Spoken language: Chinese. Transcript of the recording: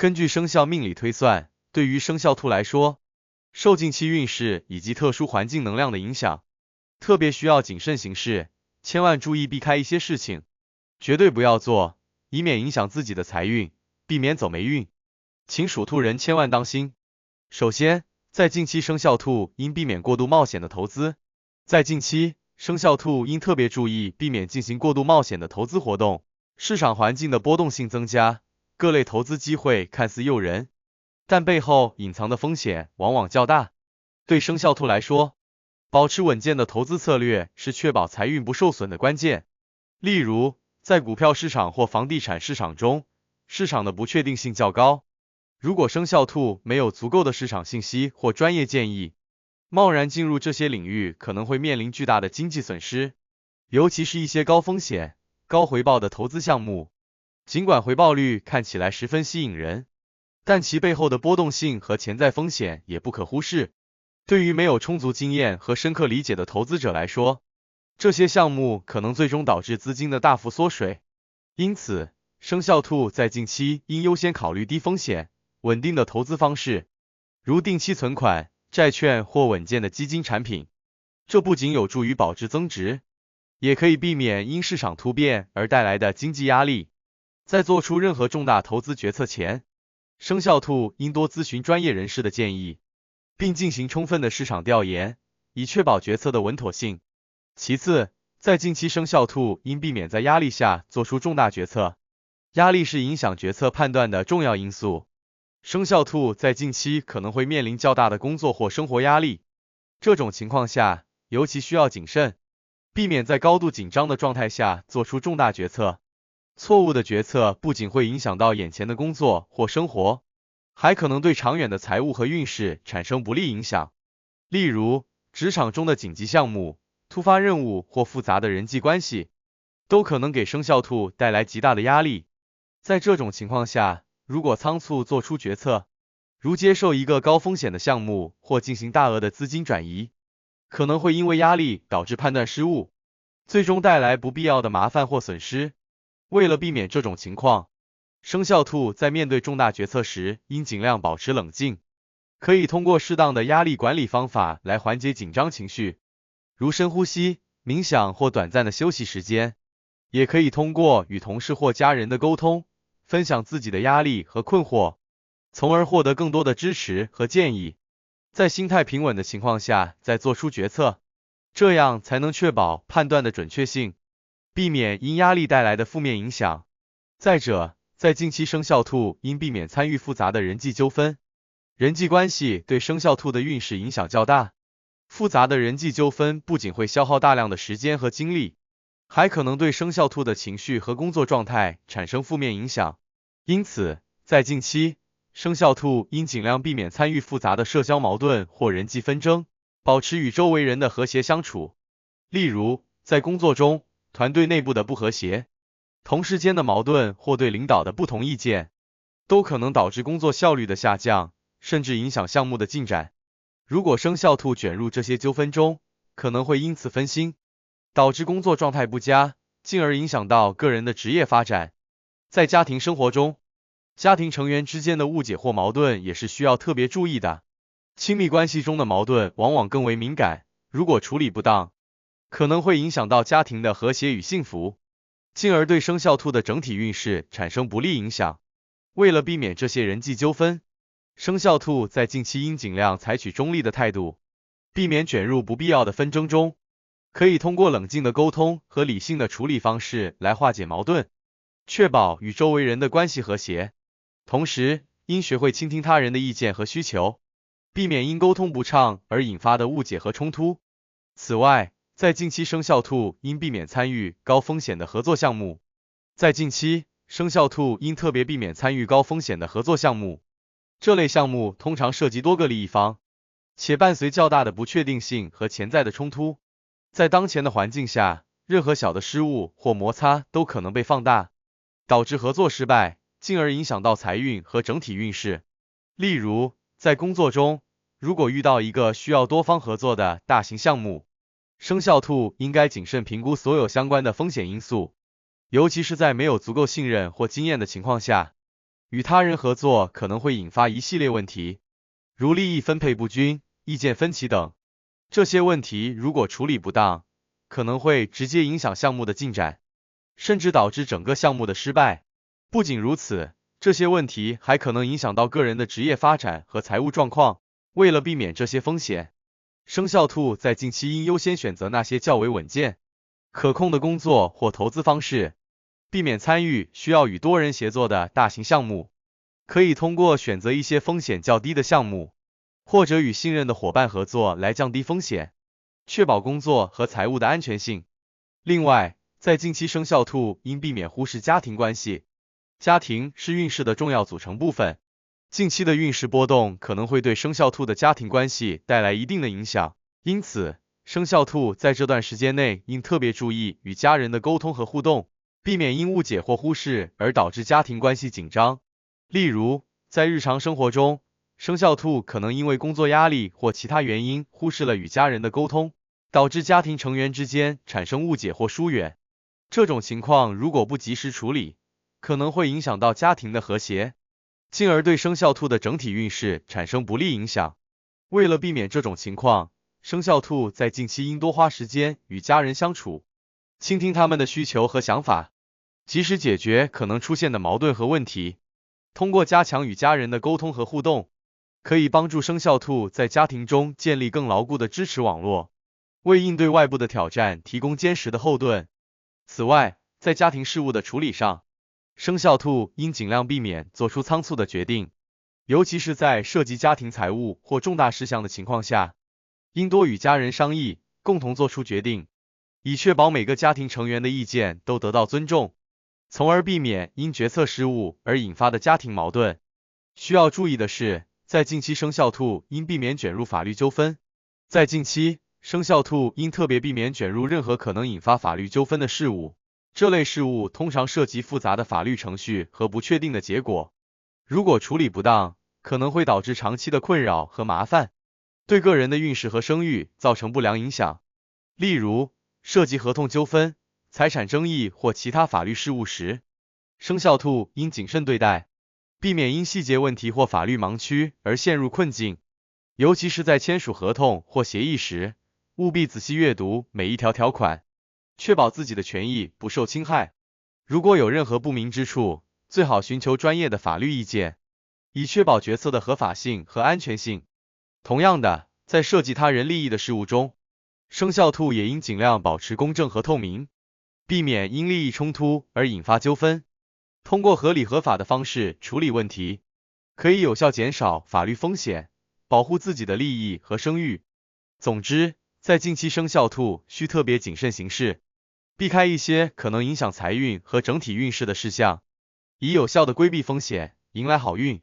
根据生肖命理推算，对于生肖兔来说，受近期运势以及特殊环境能量的影响，特别需要谨慎行事，千万注意避开一些事情，绝对不要做，以免影响自己的财运，避免走霉运。请属兔人千万当心。首先，在近期生肖兔应避免过度冒险的投资。在近期，生肖兔应特别注意避免进行过度冒险的投资活动。市场环境的波动性增加，各类投资机会看似诱人，但背后隐藏的风险往往较大。对生肖兔来说，保持稳健的投资策略是确保财运不受损的关键。例如，在股票市场或房地产市场中，市场的不确定性较高。如果生肖兔没有足够的市场信息或专业建议，贸然进入这些领域可能会面临巨大的经济损失，尤其是一些高风险、高回报的投资项目。尽管回报率看起来十分吸引人，但其背后的波动性和潜在风险也不可忽视。对于没有充足经验和深刻理解的投资者来说，这些项目可能最终导致资金的大幅缩水。因此，生肖兔在近期应优先考虑低风险、稳定的投资方式，如定期存款、债券或稳健的基金产品。这不仅有助于保值增值，也可以避免因市场突变而带来的经济压力。在做出任何重大投资决策前，生肖兔应多咨询专业人士的建议，并进行充分的市场调研，以确保决策的稳妥性。其次，在近期生肖兔应避免在压力下做出重大决策。压力是影响决策判断的重要因素。生肖兔在近期可能会面临较大的工作或生活压力，这种情况下尤其需要谨慎，避免在高度紧张的状态下做出重大决策。错误的决策不仅会影响到眼前的工作或生活，还可能对长远的财务和运势产生不利影响。例如，职场中的紧急项目、突发任务或复杂的人际关系，都可能给生肖兔带来极大的压力。在这种情况下，如果仓促做出决策，如接受一个高风险的项目或进行大额的资金转移，可能会因为压力导致判断失误，最终带来不必要的麻烦或损失。为了避免这种情况，生肖兔在面对重大决策时应尽量保持冷静，可以通过适当的压力管理方法来缓解紧张情绪，如深呼吸、冥想或短暂的休息时间。也可以通过与同事或家人的沟通，分享自己的压力和困惑，从而获得更多的支持和建议。在心态平稳的情况下再做出决策，这样才能确保判断的准确性，避免因压力带来的负面影响。再者，在近期生肖兔应避免参与复杂的人际纠纷。人际关系对生肖兔的运势影响较大，复杂的人际纠纷不仅会消耗大量的时间和精力，还可能对生肖兔的情绪和工作状态产生负面影响。因此，在近期，生肖兔应尽量避免参与复杂的社交矛盾或人际纷争，保持与周围人的和谐相处。例如，在工作中，团队内部的不和谐、同事间的矛盾或对领导的不同意见，都可能导致工作效率的下降，甚至影响项目的进展。如果生肖兔卷入这些纠纷中，可能会因此分心，导致工作状态不佳，进而影响到个人的职业发展。在家庭生活中，家庭成员之间的误解或矛盾也是需要特别注意的。亲密关系中的矛盾往往更为敏感，如果处理不当，可能会影响到家庭的和谐与幸福，进而对生肖兔的整体运势产生不利影响。为了避免这些人际纠纷，生肖兔在近期应尽量采取中立的态度，避免卷入不必要的纷争中。可以通过冷静的沟通和理性的处理方式来化解矛盾，确保与周围人的关系和谐。同时，应学会倾听他人的意见和需求，避免因沟通不畅而引发的误解和冲突。此外，在近期生肖兔应避免参与高风险的合作项目。在近期，生肖兔应特别避免参与高风险的合作项目。这类项目通常涉及多个利益方，且伴随较大的不确定性和潜在的冲突。在当前的环境下，任何小的失误或摩擦都可能被放大，导致合作失败，进而影响到财运和整体运势。例如，在工作中，如果遇到一个需要多方合作的大型项目，生肖兔应该谨慎评估所有相关的风险因素，尤其是在没有足够信任或经验的情况下，与他人合作可能会引发一系列问题，如利益分配不均、意见分歧等。这些问题如果处理不当，可能会直接影响项目的进展，甚至导致整个项目的失败。不仅如此，这些问题还可能影响到个人的职业发展和财务状况。为了避免这些风险，生肖兔在近期应优先选择那些较为稳健、可控的工作或投资方式，避免参与需要与多人协作的大型项目。可以通过选择一些风险较低的项目，或者与信任的伙伴合作来降低风险，确保工作和财务的安全性。另外，在近期生肖兔应避免忽视家庭关系。家庭是运势的重要组成部分，近期的运势波动可能会对生肖兔的家庭关系带来一定的影响，因此，生肖兔在这段时间内应特别注意与家人的沟通和互动，避免因误解或忽视而导致家庭关系紧张。例如，在日常生活中，生肖兔可能因为工作压力或其他原因忽视了与家人的沟通，导致家庭成员之间产生误解或疏远。这种情况如果不及时处理，可能会影响到家庭的和谐，进而对生肖兔的整体运势产生不利影响。为了避免这种情况，生肖兔在近期应多花时间与家人相处，倾听他们的需求和想法，及时解决可能出现的矛盾和问题。通过加强与家人的沟通和互动，可以帮助生肖兔在家庭中建立更牢固的支持网络，为应对外部的挑战提供坚实的后盾。此外，在家庭事务的处理上，生肖兔应尽量避免做出仓促的决定，尤其是在涉及家庭财务或重大事项的情况下，应多与家人商议，共同做出决定，以确保每个家庭成员的意见都得到尊重，从而避免因决策失误而引发的家庭矛盾。需要注意的是，在近期生肖兔应避免卷入法律纠纷。在近期，生肖兔应特别避免卷入任何可能引发法律纠纷的事务。这类事务通常涉及复杂的法律程序和不确定的结果，如果处理不当，可能会导致长期的困扰和麻烦，对个人的运势和声誉造成不良影响。例如，涉及合同纠纷、财产争议或其他法律事务时，生肖兔应谨慎对待，避免因细节问题或法律盲区而陷入困境。尤其是在签署合同或协议时，务必仔细阅读每一条条款，确保自己的权益不受侵害。如果有任何不明之处，最好寻求专业的法律意见，以确保决策的合法性和安全性。同样的，在涉及他人利益的事务中，生肖兔也应尽量保持公正和透明，避免因利益冲突而引发纠纷。通过合理合法的方式处理问题，可以有效减少法律风险，保护自己的利益和声誉。总之，在近期生肖兔需特别谨慎行事，避开一些可能影响财运和整体运势的事项，以有效的规避风险，迎来好运。